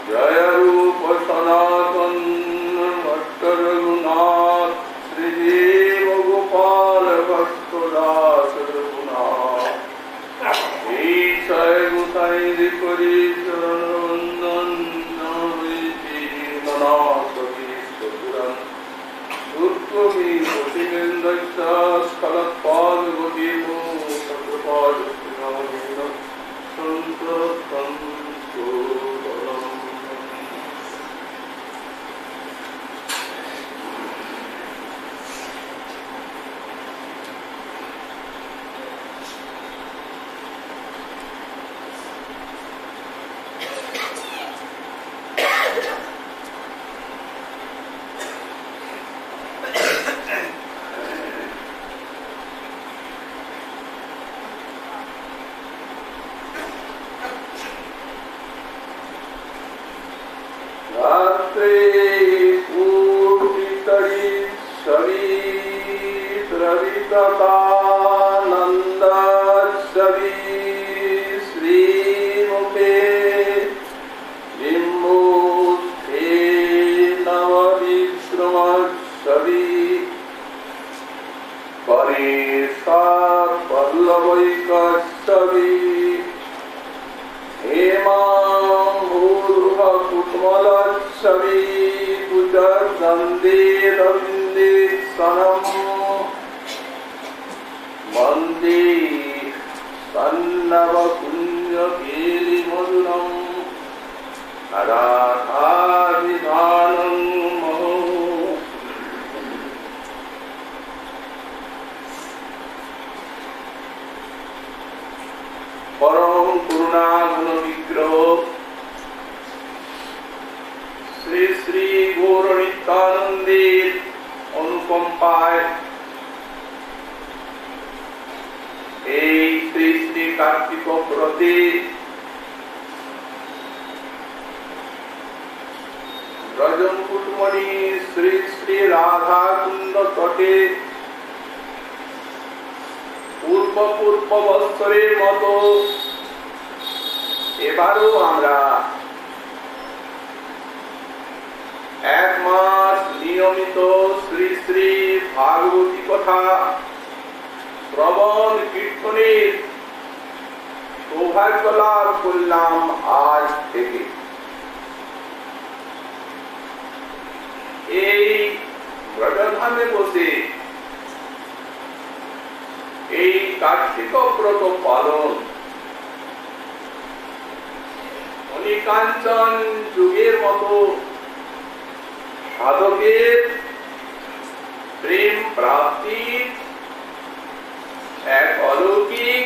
जय रूप रात्रे पूर्णितरी शरीर रविततानंद शरीर श्रीमुखे बिम्बुस्थे नवविश्रम शरीर परेशार पल्लवैक शरीर हेमांबूर्ह कुटमल शरीर कुजगंधे रविंदे सनम वंदे सन्नव कुंज केलि मधुरम राधाभिधानं महो। परम करुणा घन विग्रह श्री श्री गौर नित्यानंदेर अनुकंपाय श्री श्री कार्तिक व्रते ब्रजमुकुटमणि श्री श्री राधा कुंड तटे पूर्व पूर्व बत्सरेर मतो एबारो आमरा एक मास नियमित श्री श्री भागवती कथा श्रवण कीर्तनेर सौभाग्य लाभ करलाम आज थेके। এই ব্রজধামে বসে এই কার্তিক ব্রত পালন অনিকাঞ্চন যুগের মতো সাধকের প্রেম প্রাপ্তির এক অলৌকিক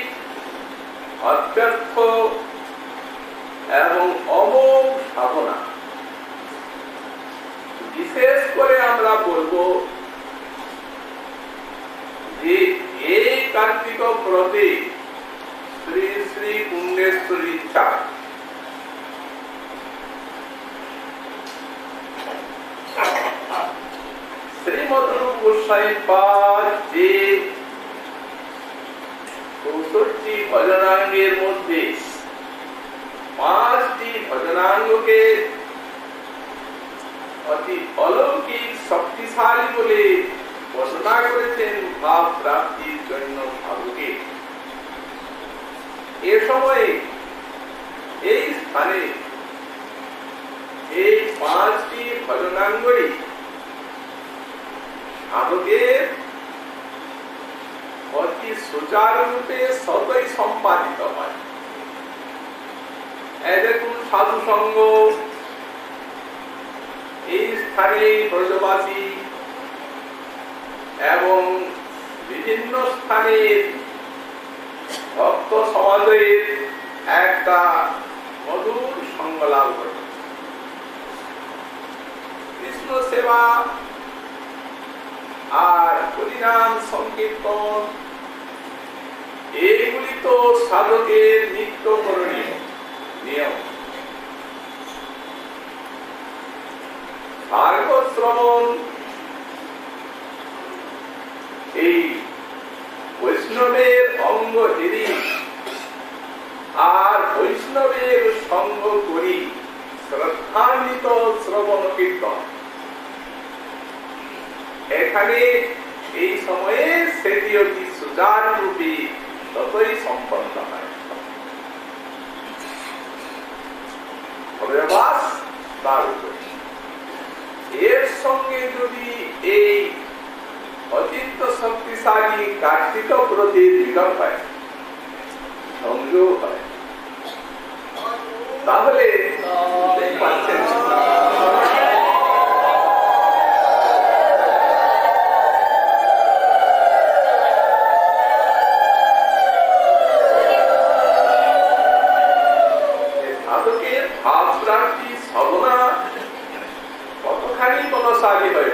অব্যর্থ এবং অমোঘ সাধনা। বিশেষ করে আমরা বলবো যে এই কার্তিক ব্রতে শ্রী শ্রী কুণ্ডেশ্বরী চার শ্রীমদ রূপ গোস্বামী পাদ যে 64টি ভজনাঙ্গের মধ্যে 5টি ভজনাঙ্গকে অতি অলৌকিক শক্তিশালী বলে ঘোষণা করেছেন ভাব প্রাপ্তির জন্য সাধকে। এ সময়ে এই স্থানে এই 5টি ভজনাঙ্গই সাধকের অতি সুচারুরূপে সতই সম্পাদিত হয়। দেখুন সাধু সঙ্গ এই স্থানে ব্রজবাসী এবং বিভিন্ন স্থানের ভক্ত সমাজের একটা মধুর সঙ্গ লাভ করে। কৃষ্ণ সেবা আর হরিনাম সংকীর্তন এইগুলি তো সাধকের নিত্য করণীয় নিয়ম। ভাগবত শ্রবণ এই বৈষ্ণবের অঙ্গ হেরি আর বৈষ্ণবের সঙ্গ করি শ্রদ্ধান্বিত শ্রবণ কীর্তন এখানে এই সময়ে সেটি অতি সুচারুরূপে ততই সম্পন্ন হয়। অভ্যাস তার উপরে এর সঙ্গে যদি এই অত্যন্ত শক্তিশালী কার্তিক ব্রতের মিলন হয়, সংযোগ হয়, তাহলে পাচ্ছেন সাধকের ভাব প্রাপ্তি সাধনা কতখানি বলশালী হয়।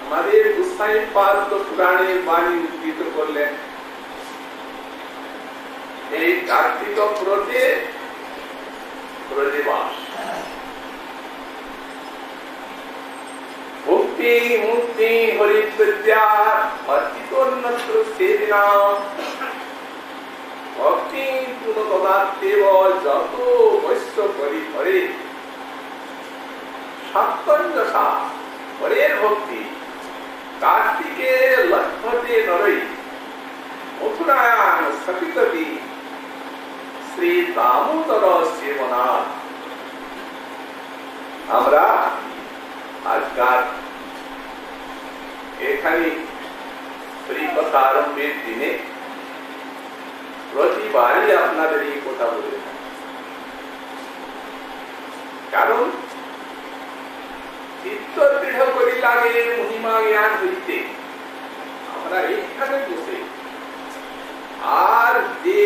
আমাদের গোস্বামী পাদ তো পুরাণের বাণী উদ্ধৃত করলেন। এই কার্তিক ব্রতে ব্রজবাস। ভক্তি মুক্তি হরিবিদ্যা অর্চিতোন্নত্র সেবিনা ভক্তি পুনঃতদাত্তেব যত বৈশ্য করি হরে সত্যঞ্জসা হরের ভক্তি কার্তিকে লক্ষ্যতে নরই মথুরায়াং সপিততি শ্রী দামোদর সেবনা। আমরা আজকাল এখানে কথা আরম্ভের দিনে প্রতিবারই আপনাদের এই কথা বলে থাকি, কারণ চিত্ত দৃঢ় করি লাগে মহিমা জ্ঞান হইতে আমরা এইখানে বসে আর যে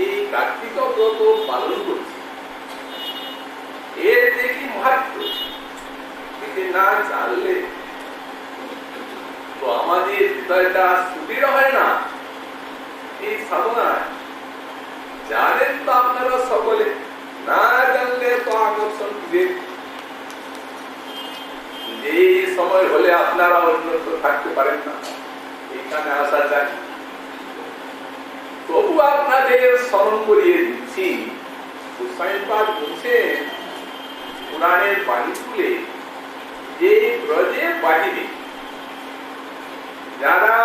এই কার্তিক ব্রত পালন করছি এর দেখি মাহাত্ম্য না জানলে তো আমাদের হৃদয়টা সুদৃঢ় হয় না। এই সাধনা জানেন তো আপনারা সকলে, না জানলে তো আকর্ষণ যে সময় হলে আপনারা অন্যত্র থাকতে পারেন না, এখানে আসা চাই। তবু আপনাদের স্মরণ করিয়ে দিচ্ছি, গোস্বামীপাদ বলছেন পুরাণের বাণী তুলে যে ব্রজের বাহিরে যারা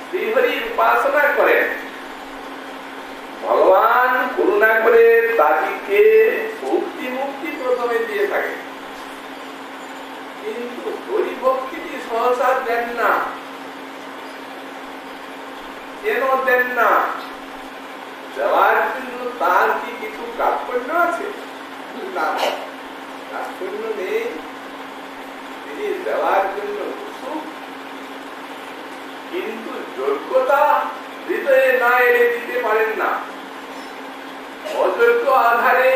শ্রীহরির উপাসনা করেন ভগবান করুণা করে তাদেরকে ভক্তি মুক্তি প্রথমে দিয়ে থাকে, কিন্তু হরি ভক্তিটি সহসা দেন না। কেন দেন না? দেওয়ার জন্য তার কি কিছু কার্পণ্য আছে? না, কার্পণ্য নেই। তিনি দেওয়ার জন্য কিন্তু যোগ্যতা হৃদয়ে না এলে দিতে পারেন না। অযোগ্য আধারে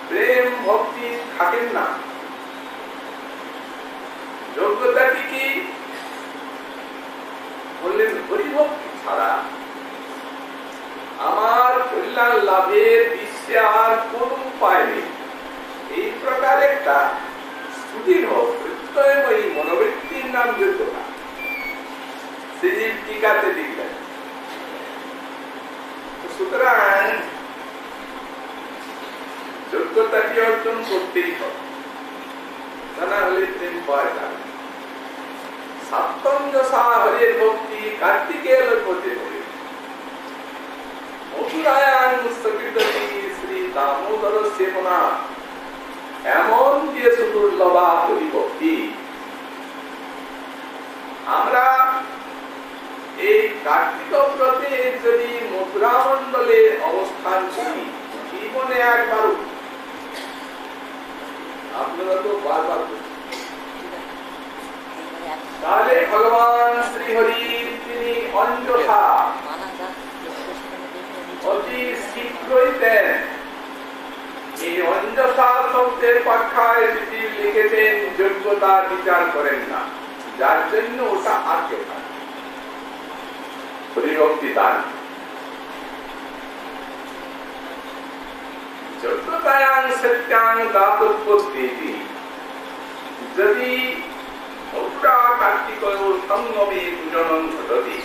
প্রেম ভক্তি থাকেন না। যোগ্যতাটি কি বললেন? হরিভক্তি ছাড়া আমার কল্যাণ লাভের বিশ্বে আর কোন উপায় নেই। এই প্রকার একটা সুদৃঢ় প্রত্যয়ময়ী মনোবৃত্তির নাম যোগ্যতা। শ্রীজীব টিকাতে লিখলেন, সুতরাং যোগ্যতাটি অর্জন করতেই হবে, তা না হলে প্রেম পাওয়া যাবে। সত্যঞ্জসা হরের ভক্তি কার্তিকেয় লক্ষ্যতে হবে। মথুরায়াং সপিততি শ্রী দামোদর সেবনা, এমন যে সুদুর্লভা হরি ভক্তি। আমরা এই কার্তিক ব্রতে যদি মথুরা মন্ডলে অবস্থান করি, জীবনে একবার আপনারা তো বারবার তাহলে ভগবান শ্রীহরি তিনি অঞ্জসা অতি শীঘ্রই দেন। এই অঞ্জসা শব্দের ব্যাখ্যায় তিনি লিখেছেন যোগ্যতা বিচার করেন না, যার জন্য ওটা আটকে থাকে। হরিভক্তি দান যোগ্যতায়াং সত্যাং দাতব্যতি। যদি মথুরা কার্তিক সঙ্গমে পূজনং ঘটতি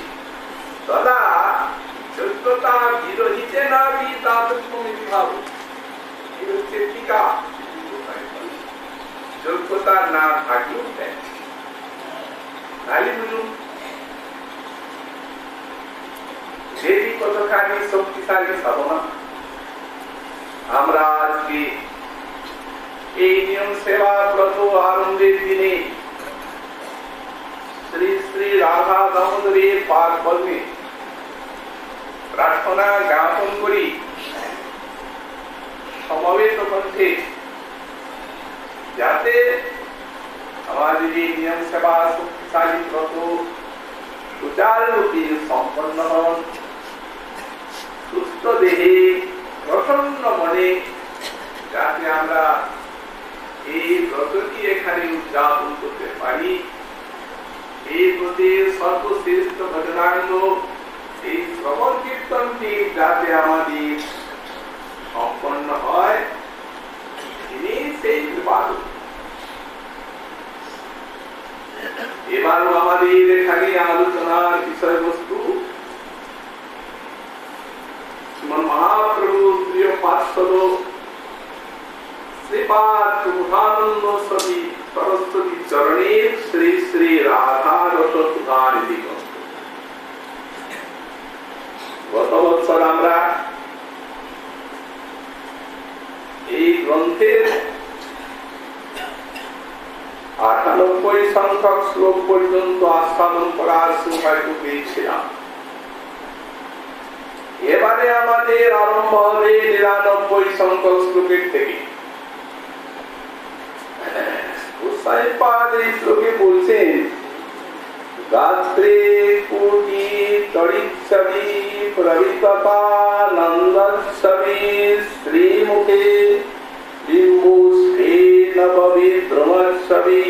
তদা যোগ্যতা বিরহিতে না দাতব্যমিতি ভাব। এই হচ্ছে টিকা। যোগ্যতা না থাকলেও দেন, তাহলে বুঝুন সেটি কতখানি শক্তিশালী সাধনা। আমরা আজকে এই নিয়ম সেবা ব্রত আরম্ভের দিনে শ্রী শ্রী রাধা দামোদরের পাদ পদ্মে প্রার্থনা জ্ঞাপন করি সমবেত কণ্ঠে, যাতে আমাদের এই নিয়ম সেবা শক্তিশালী ব্রত সুচারুরূপে সম্পন্ন হন। সুস্থ দেহে প্রসন্ন মনে যাতে আমরা এই ব্রতটি এখানে উদযাপন করতে পারি। এই ব্রতের সর্বশ্রেষ্ঠ ভজনাঙ্গ এই শ্রবণ কীর্তনটি যাতে আমাদের সম্পন্ন হয় श्रीपाद सुधानंद सती सरस्वती चरणे श्री श्री राधा रस सुधानिधि गत बছর আমরা এই গ্রন্থের 98 সংখ্যক শ্লোক পর্যন্ত আস্বাদন করার সৌভাগ্য পেয়েছিলাম। এবারে আমাদের আরম্ভ হবে 99 সংখ্যক শ্লোকের থেকে। গোসাইপাদ এই শ্লোকে বলছেন, গাত্রে কোটি তড়িচ্ছবি প্রবিততানন্দচ্ছবি শ্রীমুখে বিম্বুষ্ঠে নববিদ্রুমচ্ছবি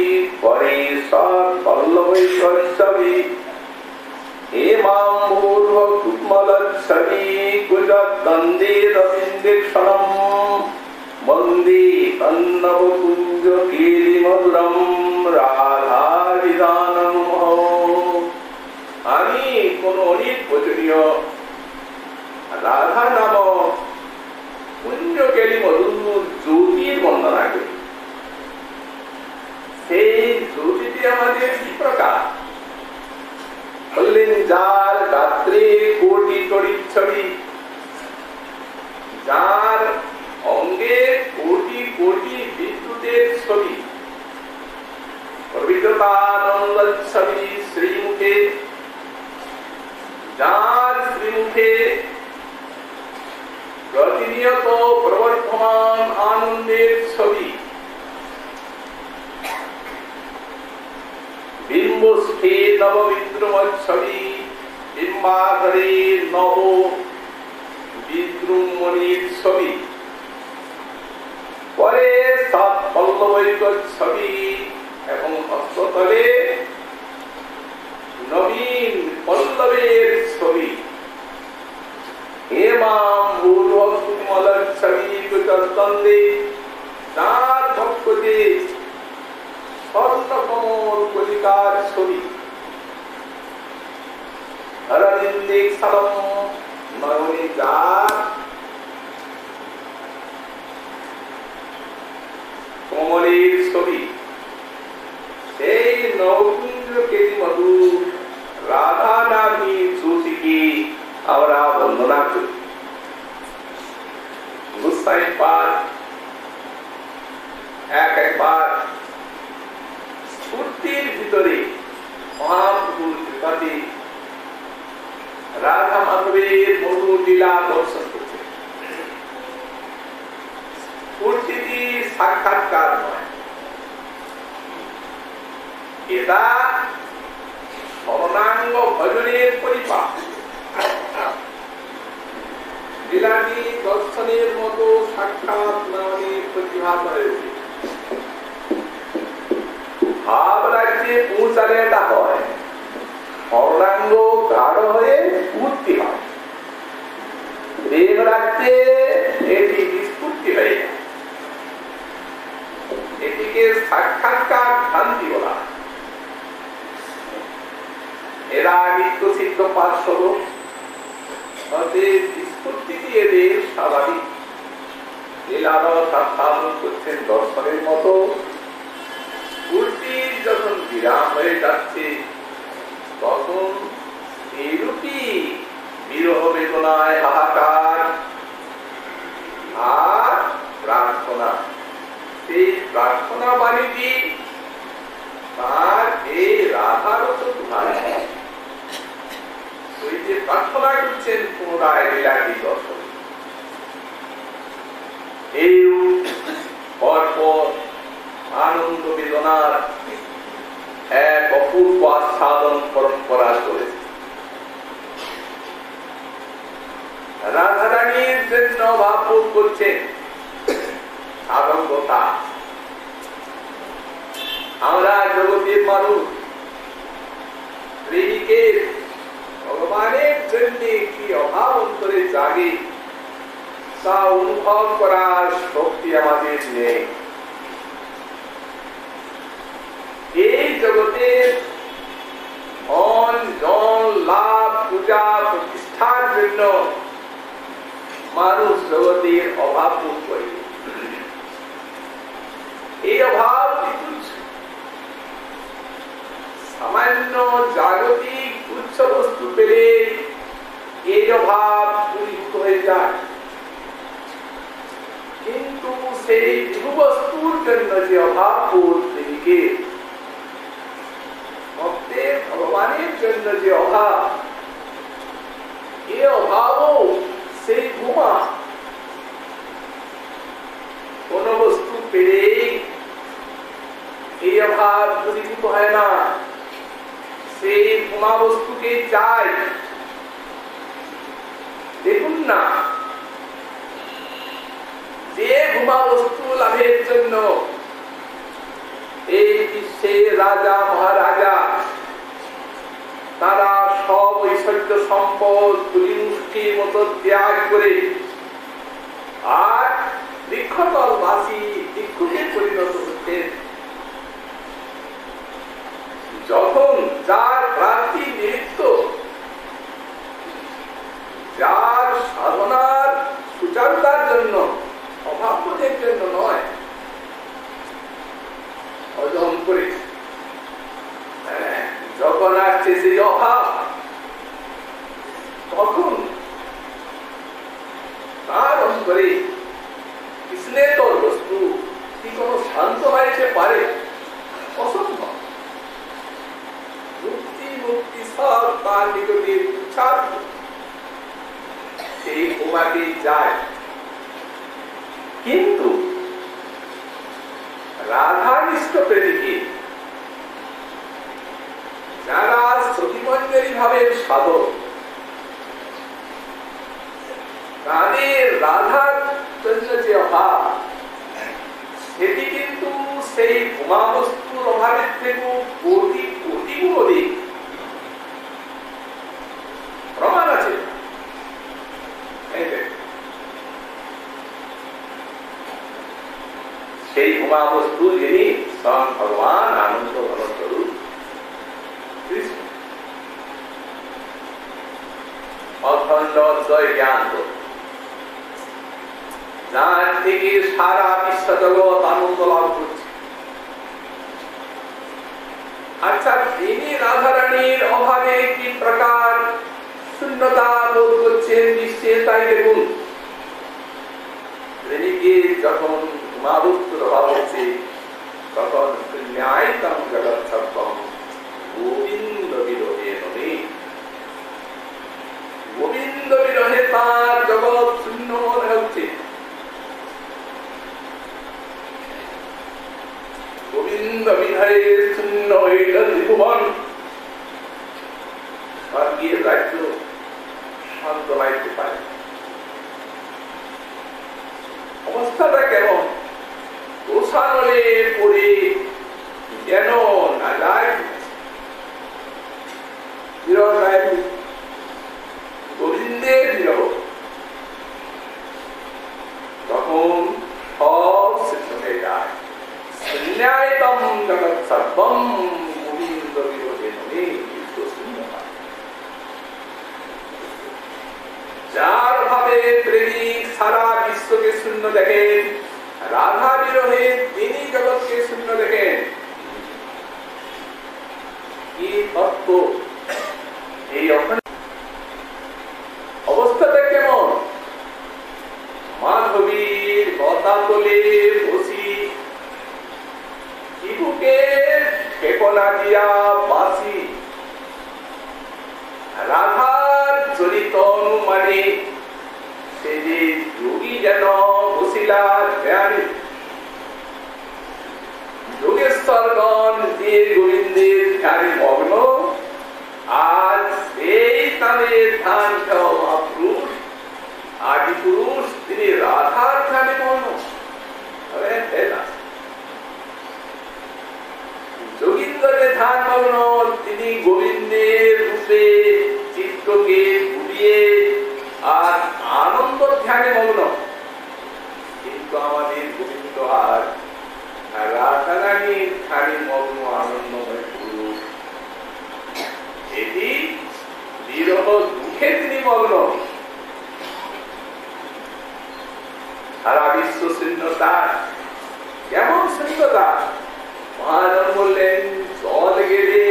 পরে সল্লবৈশ্বচ্ছবি হেমাম ভূর্ভকুমলচ্ছবি কুজদ্দন্দে রবীন্দ্রেক্ষণম বন্দে তন্নবকুঞ্জ কেলিমধুরম রাধাবিধানম। আমি কোন অনেক বচনীয় রাধা নামক কুঞ্জ কেলিমধুর জ্যোতির বন্দনা করি। সেই জ্যোতিটি আমাদের কি প্রকার? বললেন, যার গাত্রে কোটি তড়িচ্ছবি, যার অঙ্গে কোটি কোটি বিদ্যুতের ছবি, প্রবিততানন্দচ্ছবি শ্রীমুখে, যার শ্রীমুখে প্রতিনিয়ত প্রবর্ধমান আনন্দের ছবি, বিম্বস্থে নববিদ্রুমচ্ছবি, বিম্বাধরে নব বিদ্রুমণির ছবি, পরে সাত পল্লবৈকচ্ছবি এবং হস্ততলে নবীন পল্লবের ছবি, হেমাম ভূর্ভকুমলচ্ছবি কুজদ্দন্দে, যার ভক্ততে স্বর্ণকমল কলিকার ছবি, রবীন্দ্রেক্ষণম নয়নে, যার কমলের ছবি, সেই নবকুঞ্জ কেলিমধুর রাধা নামী জ্যোতিকে আমরা বন্দনা করি। গোসাইপাদ একবার স্ফূর্তির ভিতরে মহাপ্রভুর কৃপাতে রাধা মাধবের মধুর লীলা দর্শন করছে। স্ফূর্তিটি সাক্ষাৎকার নয়, এটা স্মরণাঙ্গ ভজনের পরিপাক। লীলাটি দর্শনের মতো সাক্ষাৎ নয়নে প্রতিভাত হয়েছে। ভাব রাজ্যে পৌঁছালে এটা হয়, স্মরণাঙ্গ গাঢ় হয়ে স্ফূর্তি হয়। প্রেম রাজ্যে এটি বিস্ফূর্তি হয়ে যায়। এটিকে সাক্ষাৎকার ভ্রান্তি বলা। এরা নিত্য সিদ্ধ পার্শ্বদ, বিস্ফূর্তিটি এদের স্বাভাবিক। লীলারস আস্বাদন করছেন দর্শনের মতো। স্ফূর্তির যখন বিরাম হয়ে যাচ্ছে, তখন এইরূপই বিরহ বেদনায় হাহাকার আর প্রার্থনা। সেই প্রার্থনা বাণীটি তার এই রাধারস ধারে ওই যে প্রার্থনা করছেন পুনরায় লীলাটি দর্শন। এই পরপর আনন্দ বেদনার এক অপূর্ব আস্বাদন পরম্পরা চলেছে। রাধারানীর জন্য ভাববোধ করছেন সাধকতা। আমরা জগতের মানুষ, প্রেমিকের ভগবানের জন্য কি অভাব অন্তরে জাগে তা অনুভব করার শক্তি আমাদের নেই। এই জগতে ধন জন লাভ পূজা প্রতিষ্ঠার জন্য মানুষ জগতের অভাব বোধ করে। বস্তু পেলে এই অভাব দূরীভূত হয়ে যায়, কিন্তু সেই বিভু বস্তুর জন্য যে অভাব প্রত্যেকে ভক্তের ভগবানের জন্য যে অভাব, এ অভাবও সেই ভূমা কোন বস্তু পেলেই এই অভাব দূরীভূত হয় না, সেই ভূমা বস্তুকে চাই। দেখুন না, যে ভূমা বস্তু লাভের জন্য এই বিশ্বের রাজা মহারাজা তারা সব ঐশ্বর্য সম্পদ তুলি মুষ্টির মতো ত্যাগ করে আর বৃক্ষতলবাসী ভিক্ষুকে পরিণত হচ্ছেন। যখন যার প্রার্থী নিমিত্ত, যার সাধনার সুচারুতার জন্য, অভাববোধের জন্য নয়, অজম করে যখন আসছে সেই অভাব, তখন তার অন্তরে স্নেহতর বস্তু কি কোনো শান্ত হইতে পারে? অসম্ভব। মুক্তি মুক্তি সব তার নিকটে ছাড়, সেই ভূমাকে যায়। কিন্তু রাধানিষ্ঠ প্রেমিকে যারা সতীমঞ্জরী ভাবের সাধক, তাদের রাধার জন্য যে অভাব, সেটি কিন্তু সেই ভূমা বস্তুর অভাবের থেকে কোটি কোটি গুণ অধিক। প্রমাণ আছে। সেই ভূমা বস্তু যিনি স্বয়ং ভগবান আনন্দ ঘনস্বরূপ কৃষ্ণ। অখণ্ড অদ্বয় জ্ঞান, যার থেকে সারা বিশ্ব জগৎ আনন্দ লাভ করছে। আচ্ছা, তিনি রাধারানীর অভাবে কি প্রকার শূন্যতা বোধ করছেন বিশ্বে, তাই দেখুন। প্রেমিকে যখন মা বস্তুর অভাব হচ্ছে, তখন ন্যায়তম জগৎ সর্বম গোবিন্দ বিরহে নবী। গোবিন্দ বিরহে তার জগৎ শূন্য মনে হচ্ছে। গোবিন্দ বিরহে শূন্য হইল ত্রিভুবন, স্বর্গীয় রাজ্য শান্ত লাইতে পারে। অবস্থাটা কেমন? রোষানলে পড়ে যেন না যায় গোবিন্দের বিরহ, তখন সব শেষ হয়ে যায়। ন্যায়তম জগৎ সর্বম গোবিন্দ বিরহে নবী। যার ভাবে প্রেমিক সারা বিশ্বকে শূন্য দেখেন, রাধা বিরহে তিনি জগৎকে শূন্য দেখেন। কি তত্ত্ব! এই অবস্থাটা কেমন? মাধবীর গতাতলে বসি শিবুকে ঠেকনা দিয়া বাসি, রাধার চরিত অনুমানে সে যে যোগী যেন বসিলা ধ্যানে। যোগেশ্বরগণ যে গোবিন্দের ধ্যানে মগ্ন, আজ সেই তাদের ধ্যান মহাপুরুষ আদি পুরুষ তিনি রাধার ধ্যানে মগ্ন। যোগীন্দ্রের ধ্যান মগ্ন, তিনি গোবিন্দের রূপে চিত্তকে ঘুরিয়ে আর আনন্দ ধ্যানে মগ্ন। কিন্তু আমাদের গোবিন্দ আর রাধারানীর ধ্যানে মগ্ন আনন্দময় পুরুষ, এটি বিরহ দুঃখে তিনি মগ্ন। সারা বিশ্ব শূন্যতা, কেমন শূন্যতা! মহাজন বললেন, জল গেলে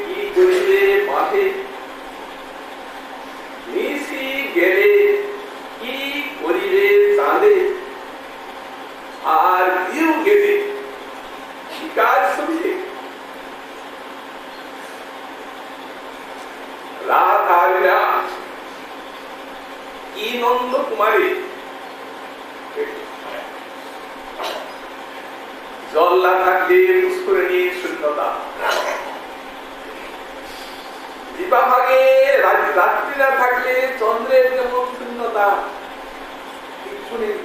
কি করিবে মাঠে, আর দিও গেলে কি কাজ শুনছে রাধারা কি নন্দ কুমারী জল না থাকলে পুষ্করিণীর শূন্যতা, বিবাহে রাত্রি না থাকলে চন্দ্রের যেমন শূন্যতা, কিছু নেই।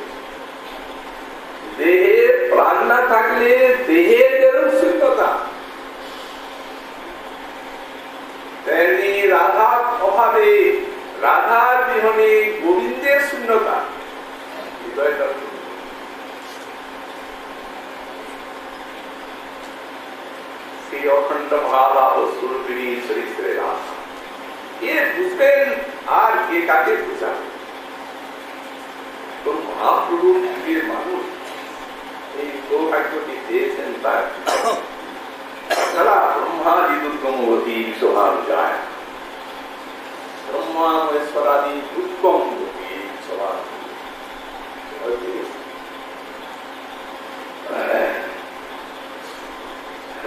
দেহে প্রাণ না থাকলে দেহের যেমন শূন্যতা, তেমনি রাধার অভাবে রাধার বিহনে গোবিন্দের শূন্যতা, হৃদয়টা সেই অখণ্ড মহাভাব স্বরূপিণী চরিত্রে রাধা এ বুঝবেন আর কে কাকে বুঝাবে। তো মহাপ্রভু যুগের মানুষ এই সৌভাগ্যটি পেয়েছেন তার তারা ব্রহ্মাদি দুর্গমবতী শোভান যায়, ব্রহ্মা মহেশ্বরাদি দুর্গমবতী শোভান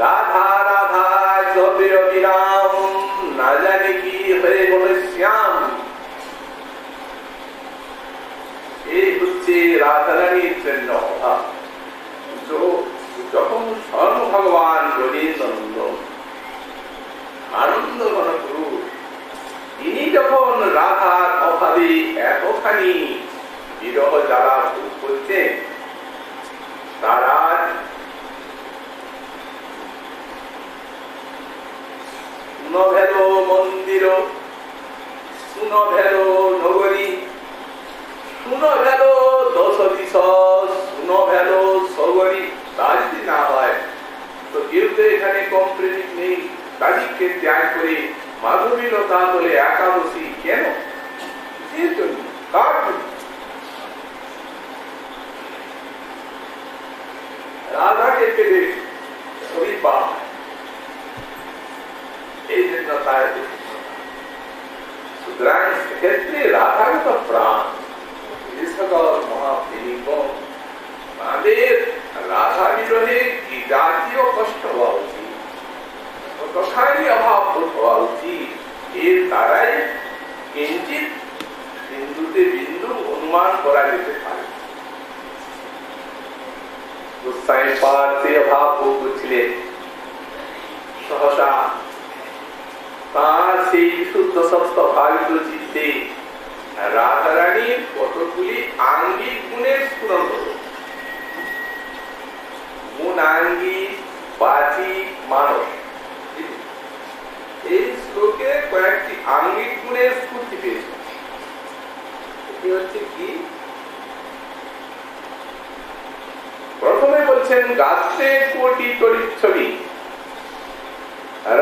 রাধা রাধা জপে অবিরাম না জানে কি হয়ে বলে শ্যাম। এই হচ্ছে রাধারানীর জন্য যখন স্বয়ং ভগবান গণেশানন্দ আনন্দ ঘনগুরু তিনি যখন রাধার অভাবে এতখানি বিরহ জ্বালা ভোগ করছেন, তারা শুনভেল মন্দির শুনভেল নগরী শুনভেল দশ দিশ শুনভেল সগরী। তা যদি না হয় তো কেউ তো এখানে কম প্রেমিক নেই। কাজীকে ত্যাগ করে মাধবীলতা বলে একাদশী কেন? কার রাধাকে পেলে শরীর পা এই জন্য তার সুতরাং সেক্ষেত্রে রাধাগত প্রাণ সকল মহাপ্রেমিক তাদের রাধা বিরহে কি জাতীয় কষ্ট হওয়া উচিত, কতখানি অভাব হওয়া উচিত, এর দ্বারাই কিঞ্চিত বিন্দুতে বিন্দু অনুমান করা যেতে পারে। গোসাই পার্থে অভাব ভোগ করছিলেন, সহসা তার সেই বিশুদ্ধ সপ্ত ভাবিত চিত্তে রাধারানীর কতগুলি আঙ্গিক গুণের স্ফুরণ হল। গুণাঙ্গিক বাচিক মানস, এই শ্লোকে কয়েকটি আঙ্গিক গুণের স্ফূর্তি পেয়েছে। এটি হচ্ছে কি? প্রথমে বলছেন গাত্রে কোটি তরিচ্ছবি,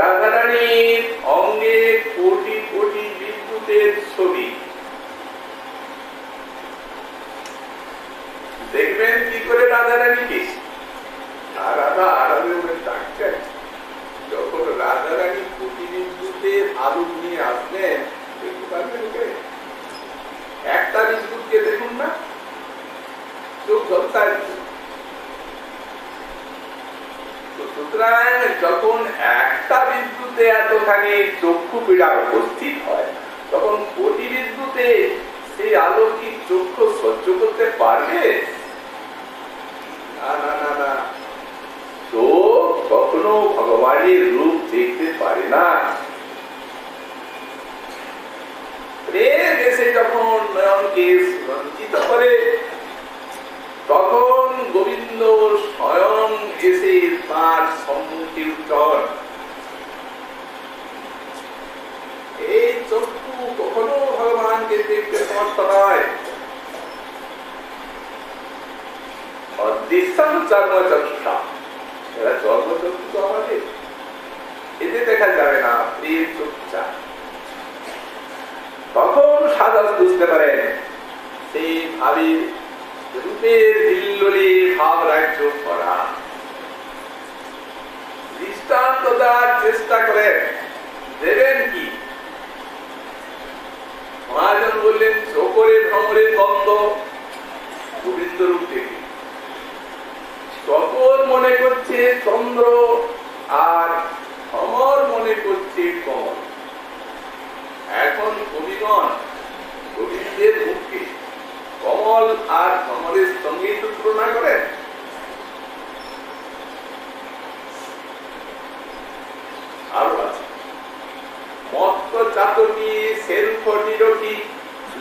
রাধারানীর অঙ্গে কোটি কোটি বিদ্যুতের ছবি। দেখবেন কি করে রাধারানীকে রাধা আরামে ডাকছেন। যখন রাধারানী কোটি বিদ্যুতের আলো নিয়ে আসলেন, দেখতে পারবেন একটা বিদ্যুৎকে দেখুন না, চোখ ঝলসায়। সুতরাং যখন একটা বিদ্যুতে এতখানি চক্ষু পীড়া উপস্থিত হয়, তখন কোটি বিদ্যুতে সেই আলো কি চক্ষু সহ্য করতে পারবে? না না না না, চোখ কখনো ভগবানের রূপ দেখতে পারে না। প্রেম এসে যখন নয়নকে রঞ্জিত করে, তখন গোবিন্দ স্বয়ং এসে তার সম্মুখে উত্তর। এই চক্ষু কখনো ভগবানকে দেখতে সমর্থ নয়। অদৃশ্যম চর্মচক্ষুষা, এরা চর্মচক্ষু তো আমাদের, এতে দেখা যাবে না প্রিয় চক্ষুষা। তখন সাধক বুঝতে পারেন সেই ভাবি রূপের হিল্লোলে ভাব রাজ্য করা। দৃষ্টান্ত দেওয়ার চেষ্টা করে দেবেন কি? মহাজন বললেন চোখরে ভ্রমরের গন্ধ গোবিন্দ রূপ থেকে। মনে করছে চন্দ্র আর ভ্রমর মনে করছে কমল। এখন কবিগণ গোবিন্দের মুখে কমল আর ভ্রমরের সঙ্গে তো তুলনা করেন। আরো আছে মত্ত চাতকী সেরুফ নিরকি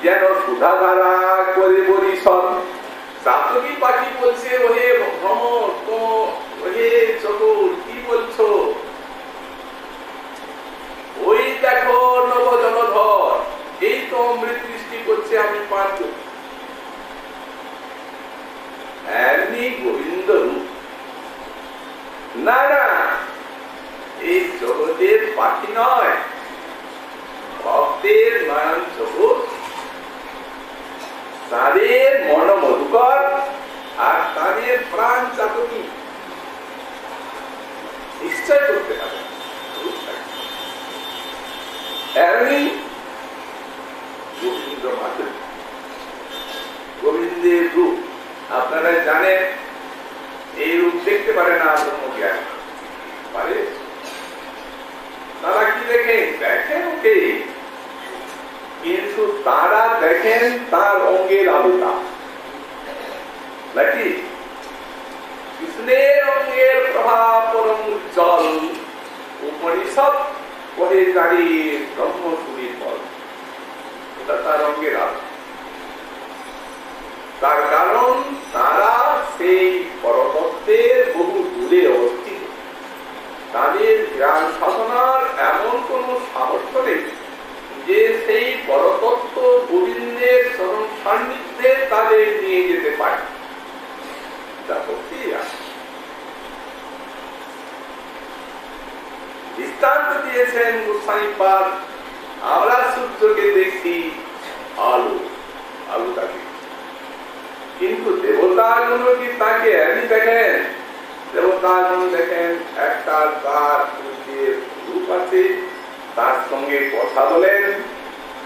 যেন সুধাধারা করে বরিশন। চাতকী পাখি বলছে ওহে ভ্রমর ওহে চকর কি বলছো, ওই দেখো নব জলধর এই তো অমৃত বৃষ্টি করছে আমি পান করি। এমনি গোবিন্দ রূপ না, না এই জগতের পাখি নয়, ভক্তের নয়ন চোখ, তাদের মন মধুকর আর তাদের প্রাণ চাতকী নিশ্চয় করতে পারে। এমনি গোবিন্দ মাধুরী, গোবিন্দের রূপ আপনারা জানেন, এই রূপ দেখতে পারে না ব্রহ্মজ্ঞান পারে। তারা কি দেখেন? দেখেন ওকে, কিন্তু তারা দেখেন তার অঙ্গের আলোটা নাকি কৃষ্ণের অঙ্গের প্রভাব পরম উজ্জ্বল। উপনিষদ পরে দাঁড়িয়ে ব্রহ্মসূরির ফল, এটা তার অঙ্গের আলো। তার কারণ তারা সেই পরতত্ত্বের বহু দূরে অবস্থিত, তাদের জ্ঞান সাধনার এমন কোন সামর্থ্য নেই যে সেই পরতত্ত্ব গোবিন্দের চরণ সান্নিধ্যে তাদের নিয়ে যেতে পারে। দৃষ্টান্ত দিয়েছেন গোস্বামীপাদ, আমরা সূর্যকে দেখি আলো, আলোটাকে, কিন্তু দেবতাগুলো কি তাকে এমনি দেখেন? দেবতাগুলো দেখেন একটা তার সূর্যের রূপ আছে, তার সঙ্গে কথা বলেন,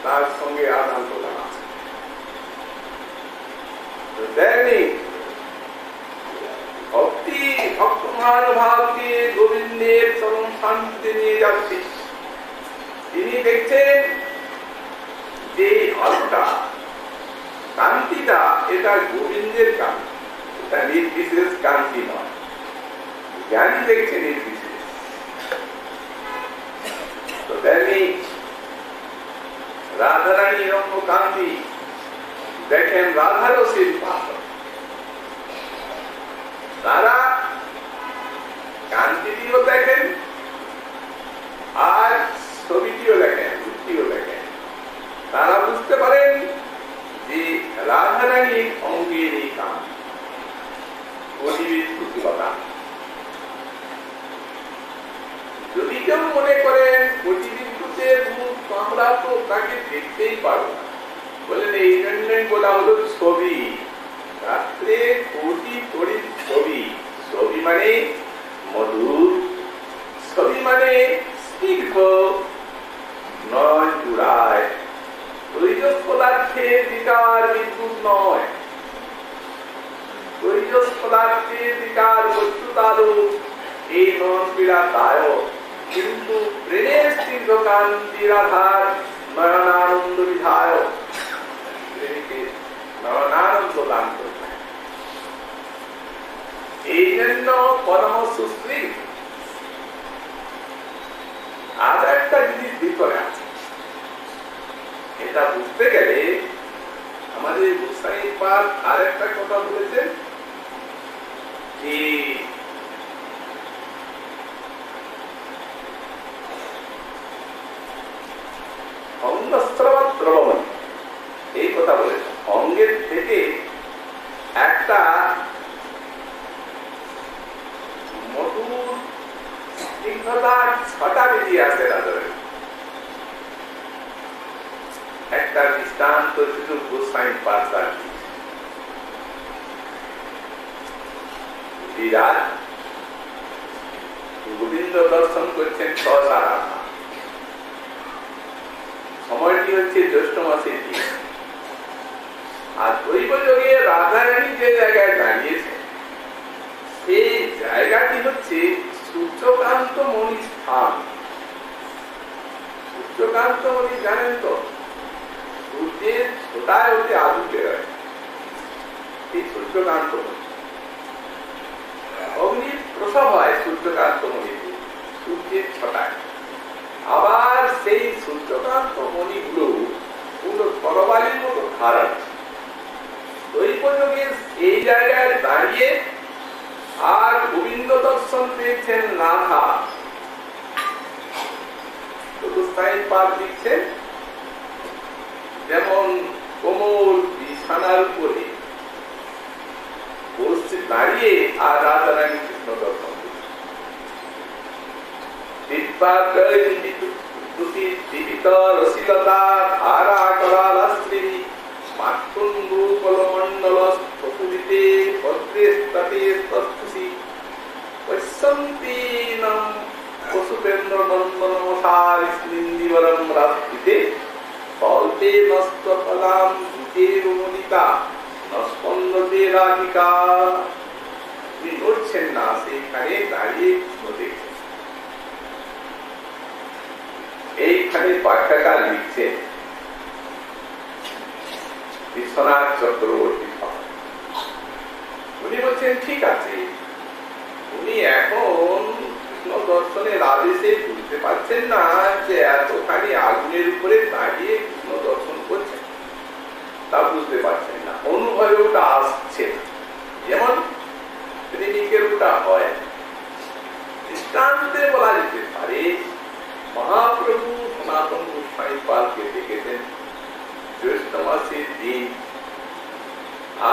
তার সঙ্গে আদান প্রদান আছে। ভক্তি ভক্তমান ভাবকে গোবিন্দের চরণ শান্তিতে নিয়ে যাচ্ছে। তিনি দেখছেন যে আলোটা, কান্তিটা, এটা গোবিন্দের কান্তি, এটা নির্বিশেষ কান্তি নয়। জ্ঞানী দেখছে নির্বিশেষ। তো তেমনি রাধারানী রঙ্গ কান্তি দেখেন রাধারও শিল্পা, তারা কান্তিটিও দেখেন আর ছবিটিও দেখেন, রূপটিও দেখেন। তারা বুঝতে পারেন যে রাধারানীর অঙ্গের এই কান্তি প্রতিবিদ্যুতিকতা। যদি কেউ মনে করেন প্রতিবিদ্যুতের রূপ আমরা তো তাকে দেখতেই পারবো না, বলেন এই জন্যই বলা হলো ছবি। রাত্রে কোটি তড়িৎ ছবি, ছবি মানে মধুর, ছবি মানে স্নিগ্ধ, নয় জুড়ায়, তৈজস পদার্থের বিকার বিদ্যুৎ নয়, তৈজস পদার্থের বিকার বস্তুতালু এই নন পীড়াদায়ক, কিন্তু প্রেমের স্নিগ্ধ কান্তির আধার নয়নানন্দ বিধায়ক, প্রেমীকে নয়নানন্দ দান করবে। এই জন্য পরম সুশ্রী। আর একটা জিনিস ভিতরে আছে, এটা বুঝতে গেলে আমাদের গোস্বামীপাদ আর একটা কথা বলেছেন যে অঙ্গস্ত্রবণ, এই কথা বলেছেন। অঙ্গের থেকে একটা মধুর স্নিগ্ধতার ছটা বেরিয়ে আসে রাধারানী। একটা দৃষ্টান্ত শুধু গোস্বামীপাদ বিরাট গোবিন্দ দর্শন করছেন 6-7 সময়টি হচ্ছে জ্যৈষ্ঠ মাসের দিন। আর দৈব যোগে রাধারানী যে জায়গায় দাঁড়িয়েছে সেই জায়গায় মণি স্থান। সূর্যকান্ত মণি জানেন তো, সূর্যের ছোটায় হতে আলু বেরোয়, এই সূর্যকান্ত মণি। অগ্নি প্রসব হয় সূর্যকান্ত মণিতে, সূর্যের ছোটায়। আবার সেই সূর্যকান্ত মণিগুলো পুরো তরবারির মতো ধারণ। দৈবযোগে এই জায়গায় দাঁড়িয়ে আর গোবিন্দ দর্শন পেয়েছেন নাথা। দিচ্ছেন যেমন কোমল বিছানার উপরে বসে দাঁড়িয়ে আর রাধা রানী কৃষ্ণ দর্শন রসিলতা ধারা করালাস্ত্রী মাতৃ কলমণ্ডল স্থপুরিতে ভদ্রেস্তটে তৎসি পশ্যন্তীনাম পশুপেন্দ্র নন্দনমসারিন্দিবরম রাত্রিতে ফলতে নস্তফলাম দুতেরুমনিতা নস্পন্দতে রাধিকা। তিনি নড়ছেন না, সেইখানে দাঁড়িয়ে দেখছেন। এইখানে ব্যাখ্যাকার লিখছেন বিশ্বনাথ চক্রবর্তী। উনি বলছেন ঠিক আছে, উনি এখন কৃষ্ণ দর্শনের আদেশে বুঝতে পারছেন না যে এতখানি আগুনের উপরে দাঁড়িয়ে কৃষ্ণ দর্শন করছেন, তা বুঝতে পারছেন না। অনুভবে ওটা আসছে, যেমন প্রেমিকের ওটা হয়। দৃষ্টান্তে বলা যেতে পারে, মহাপ্রভু সনাতন গোস্বামী পালকে দেখেছেন জ্যৈষ্ঠ মাসের দিন,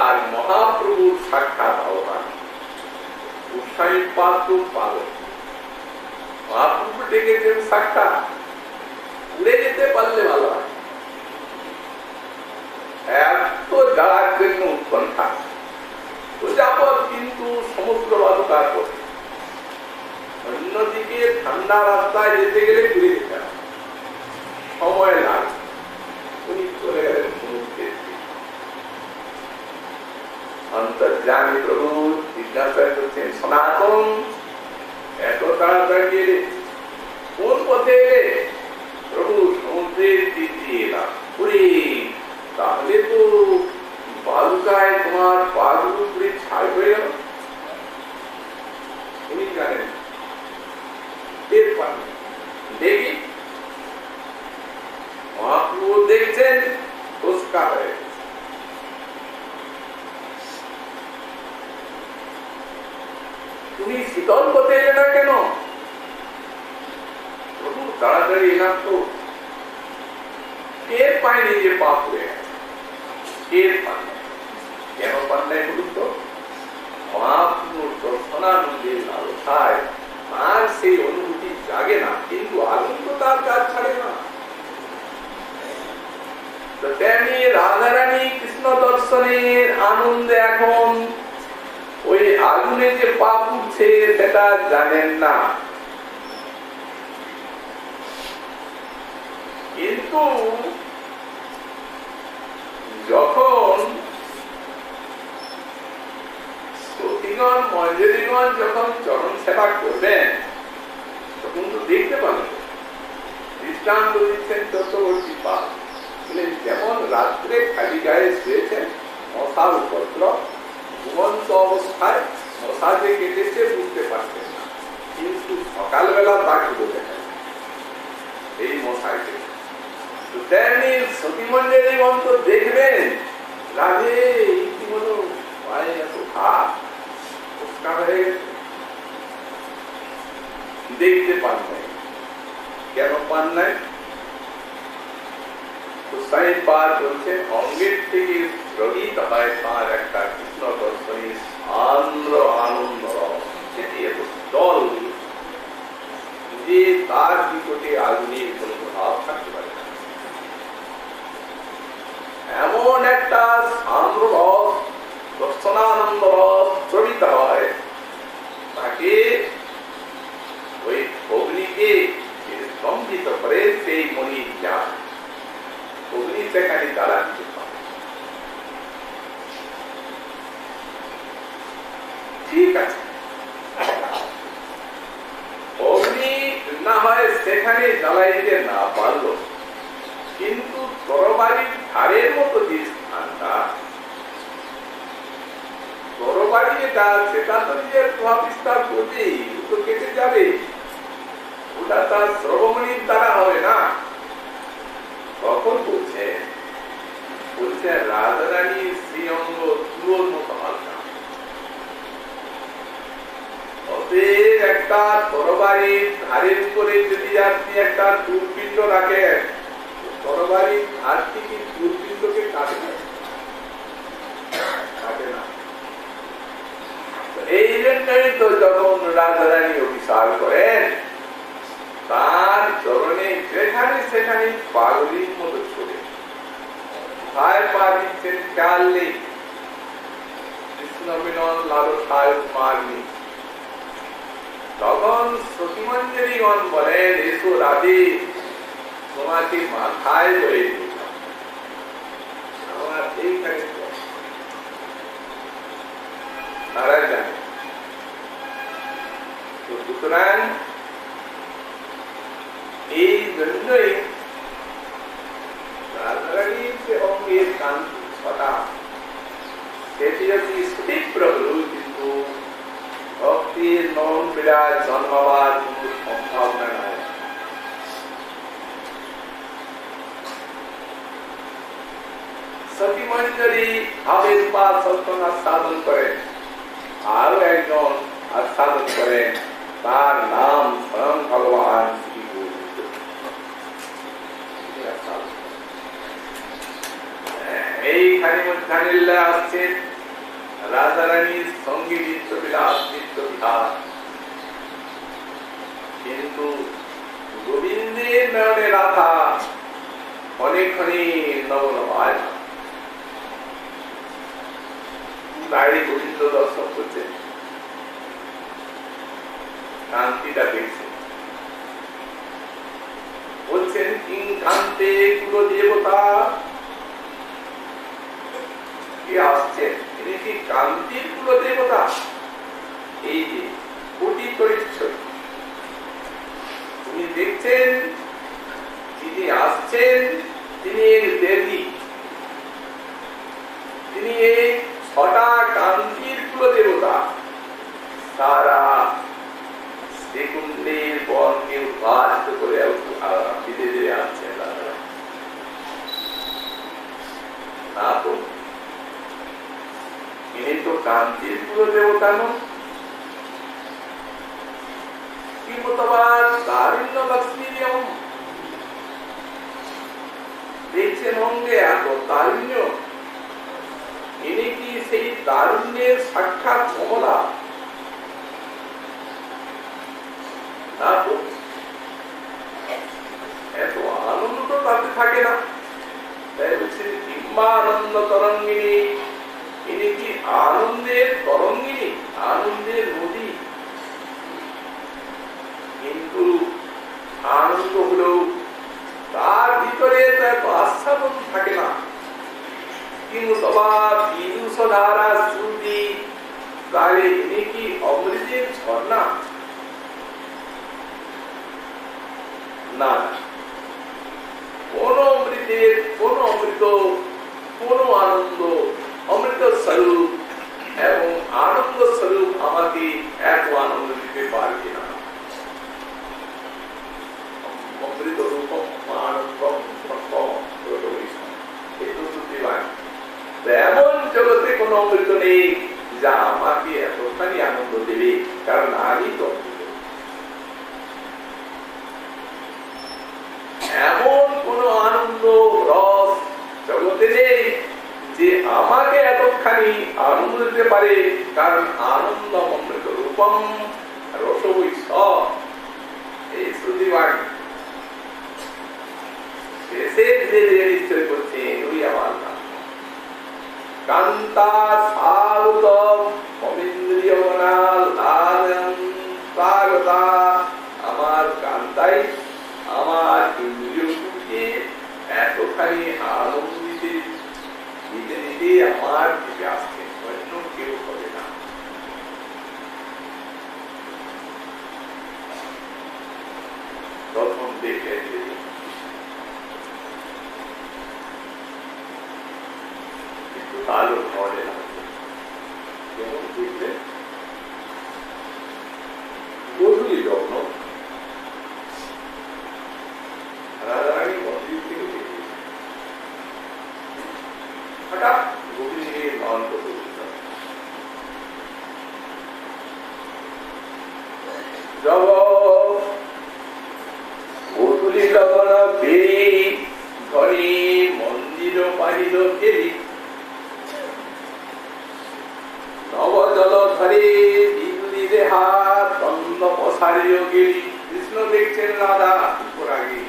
আর মহাপ্রভুর সাক্ষাৎ আহ্বান। গোস্বামী পাল তো পালক, মহাপ্রভু ডেকেছেন সাক্ষাৎ, উড়ে যেতে পারলে ভালো হয়। এত যাওয়ার জন্য উৎকণ্ঠা প্রজাপদ কিন্তু সমুদ্র বাধকার পথে। অন্যদিকে ঠান্ডা রাস্তায় যেতে গেলে ঘুরে যেতে হবে, সময় লাগে। উনি চলে গেলেন সমুদ্রের দিকে। অন্তর্যামী প্রভু জিজ্ঞাসা করছেন, সনাতন এত তাড়াতাড়ি এলে, কোন পথে এলে? প্রভু সমুদ্রের দিক দিয়ে এলাম। তাহলে তো বালুকায় তোমার পাগুলো পুরে ছাই হয়ে গেল। উনি জানেন, দেখি মহাপ্রভু দেখছেন পুরস্কার হয়ে গেছে। তুমি শীতল পথে এলে না কেন? প্রভু তাড়াতাড়ি এলাম তো টের পায়নি যে পাপ হয়ে গেছে। টের পান কেন পান নাই বলুন তো? মহাপ্রভুর দর্শনানন্দের লালসায় আর সেই অনুভূতি জাগে না, কিন্তু আনন্দ তার কাজ ছাড়ে না। তো তেমনি রাধারানী কৃষ্ণ দর্শনের আনন্দে এখন ওই আগুনে যে পাপ উঠছে সেটা জানেন না, কিন্তু যখন সতীগণ মঞ্জুরিগণ যখন চরণ সেবা করবেন তখন তো দেখতে পাবেন। দৃষ্টান্ত দিচ্ছেন চক্রবর্তী পাল, যেমন রাত্রে খালি গায়ে শুয়েছেন, মশার উপদ্রব, ঘুমন্ত অবস্থায় মশা যে কেটেছে বুঝতে পারছেন না, কিন্তু সকালবেলা তাকে দেখেন এই মশাই কেটে। তেমনি সতীমঞ্জুরিগণ তো দেখবেন রাধে কি বলো পায়ে এত হাত হয়ে গেছে, দেখতে পান নাই। কেন পান নাই? বলছেন অঙ্গের থেকে প্রগিত হয় তার একটা কৃষ্ণ দর্শনের আন্দ্র আনন্দ, সেটি এত জল যে তার নিকটে আগুনের কোন প্রভাব থাকতে পারে না। এমন একটা সান্দ্র রস, দর্শনানন্দ রস প্রবিত হয়, তাকে ওই অগ্নিকে স্তম্ভিত করে সেই মনির জ্ঞান। অগ্নি সেখানে তারা দিতে পারে। ঠিক আছে, অগ্নি সেখানে জ্বালাইতে না পারল, কিন্তু তরবারির ধারের মতো যে স্থানটা, তরবারি যেটা, সেটা তো নিজের প্রভাব বিস্তার করবেই, তো কেটে যাবে, ওটা তার শ্রবণীর দ্বারা হবে না। তখন বলছে রাজারানীর শ্রীঅঙ্গ তুলোর মতো হালকা। অতএব একটা তরবারির ধারের উপরে যদি আপনি একটা দূরপিণ্ড রাখেন, তরবারির ধার থেকে দূরপিণ্ডকে কাটে না, কাটে না। এই জন্যই তো যখন রাজারানী অভিসার করেন, তার চরণে যেখানে সেখানে পাগলির মতো ছড়ে, কোথায় পা দিচ্ছেন খেয়াল নেই, কৃষ্ণ মিলন লালসায় মারনি। তখন সতীমঞ্জরীগণ বলেন, এসো রাধে, তোমাকে মাথায় ধরে দিলাম, আমার এইখানে তারা জানে। তো সুতরাং এই জন্যই রাধারানীর যে অঙ্গের কান্তি ছটা, সেটি যদি তীব্র হল, কিন্তু ভক্তির নন বিরাট জন্মাবার কোন সম্ভাবনা নাই। সতীমঞ্জরী আবির্ভাব সত্যনাথ সাধন করেন, আরো একজন আস্বাদন করেন, তার নাম স্বয়ং ভগবান শ্রী গোবিন্দ। এইখানে মধ্যাহ্নে আসছেন রাজারানীর সঙ্গী নিত্য বিলাস, নিত্য বিহার, কিন্তু গোবিন্দের নয়নে রাধা অনেকখানি নবনবায় গাড়ি গোবিন্দ দর্শন করছেন, কান্তিটা দেখছেন, বলছেন কিং কান্তে কুল দেবতা, কি আসছেন, তিনি কি কান্তির কুল দেবতা? এই যে কোটি পরিচ্ছন্ন তিনি দেখছেন, যিনি আসছেন তিনি এই দেবী, তিনি এই ছটা কান্তির কুল দেবতা, সারা শ্রীকুণ্ডের বনকে উদ্ভাসিত করে ধীরে ধীরে আসছেন না। তো ইনি তো কান্তির কুল দেবতা নন, কি মতবাদ তারিণ্য লক্ষ্মীরিয়ম, দেখছেন অঙ্গে এত তারুণ্য, ইনি কি সেই তারুণ্যের সাক্ষাৎ কমলা? না তো, এত আনন্দ তো তাতে থাকে না। তাই বলছেন কিংবানন্দ তরঙ্গিনী, ইনি কি আনন্দের তরঙ্গিনী, আনন্দের নদী? কিন্তু আনন্দ হলেও তার ভিতরে এত আস্বাদন থাকে না। কিন্তু বিদুষধারা শ্রুতি, তাহলে ইনি কি অমৃতের ঝর্ণা? না, কোন অমৃতের, কোন অমৃত, কোন আনন্দ, অমৃত স্বরূপ এবং আনন্দ স্বরূপ আমাকে এত আনন্দ দিতে পারবে না। অমৃত রূপম আনন্দম এমন জগতে কোন অমৃত নেই যা আমাকে এতখানি আনন্দ দেবে, কারণ আমি তো এমন কোন আনন্দ রস জগতে নেই যে আমাকে এতখানি আনন্দ দিতে পারে, কারণ আনন্দ অমৃত রূপম রসবৈ সব। এই শ্রুতিবাণী শেষে ধীরে নিশ্চয় করছেন ওই আমার নাম কান্তা সারুদম অমিন্দ্রিয়নাল আনন্তা, আমার কান্তাই আমার ইন্দ্রিয়কে এতখানি আনন্দ দিতে দিতে দিতে আমার দিকে আসছে, অন্য কেউ হবে না। তখন গোধূলি লগ্ন, রাধারানী মন্দির থেকে বেরিয়েছে। হঠাৎ গোপীজির নয়ন প্রতিষ্ঠিত। জব গোধূলি লগ্ন বেরি ঘরে মন্দির পাহিল ফেরি, নব জল ধরে বিদুরি দেহা দ্বন্দ্ব পসারিও গেলি। কৃষ্ণ দেখছেন রাধা উপরাগে।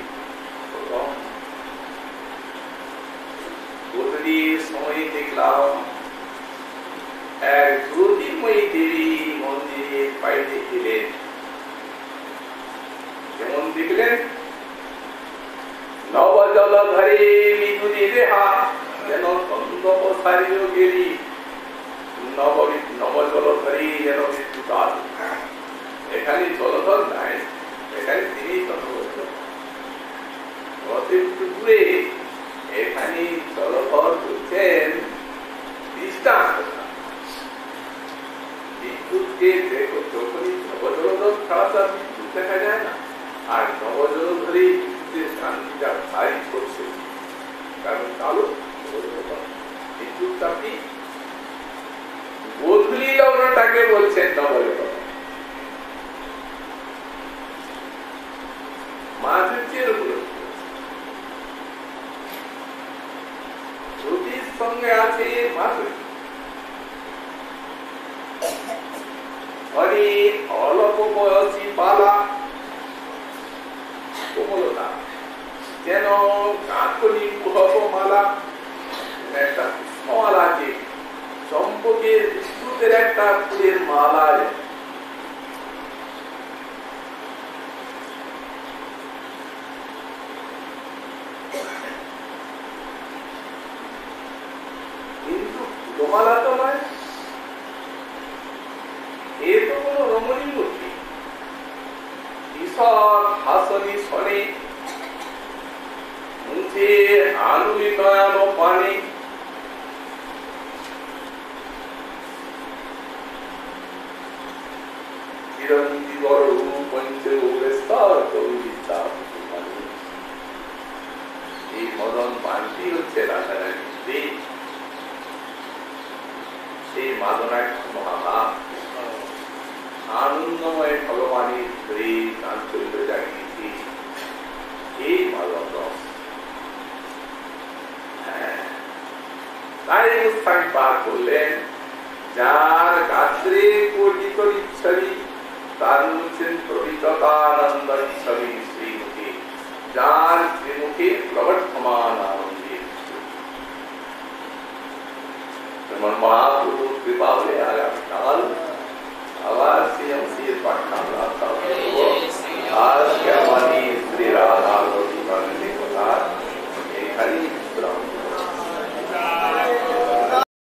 গোধূলির সময় দেখলাম এক জ্যোতির্ময়ী দেবী মন্দিরে বাইরে গেলেন। কেমন দেখলেন? নব জল ধরে বিদুরি দেহা যেন দ্বন্দ্ব পসারিও গেলি। নব জলধরী যেন মৃত্যুকাল। এখানে জলধর নাই, এখানে তিনি দূরে এখানে জলধর বলছেন দৃষ্টান্ত। বিদ্যুৎকে দেখো, যখনই নবজলধর ছাড়া তার বিদ্যুৎ দেখা যায় না। আর নবজলধরী বিদ্যুতের শান্তিটা ভারী করছে, কারণ কালো বিদ্যুৎ চাপি। গোধূলি লগ্নটাকে বলছেন নবজলধর। মাধুর্যের উপলব্ধি, জ্যোতির সঙ্গে আছে মাধুর্য। হরি অল্প বয়সী বালা কোমলতা, যেন কাকলি কুহক মালা। একটা পুষ্পমালা আছে, চম্পকের বিদ্যুতের একটা ফুলের মালা। কিন্তু ফুলমালা তো নয়, এ তো কোন রমণী মূর্তি। ঈশ্বর হাসনি শনি, মুখে আলুলি নয়ন পানি। এই মদন পানটি হচ্ছে রাধারানী স্ত্রী। সেই মাদনাক্ষ মহাভাব আনন্দময় ভগবানের স্ত্রী চাঞ্চল্য জাগিয়েছি এই মাদন রস। তাই স্থান পার করলেন। যার গাত্রে কোটিত ইচ্ছবি তার হচ্ছেন প্রবিততানন্দ ইচ্ছবি শ্রীমুখী। যার শ্রীমুখী প্রবর্ত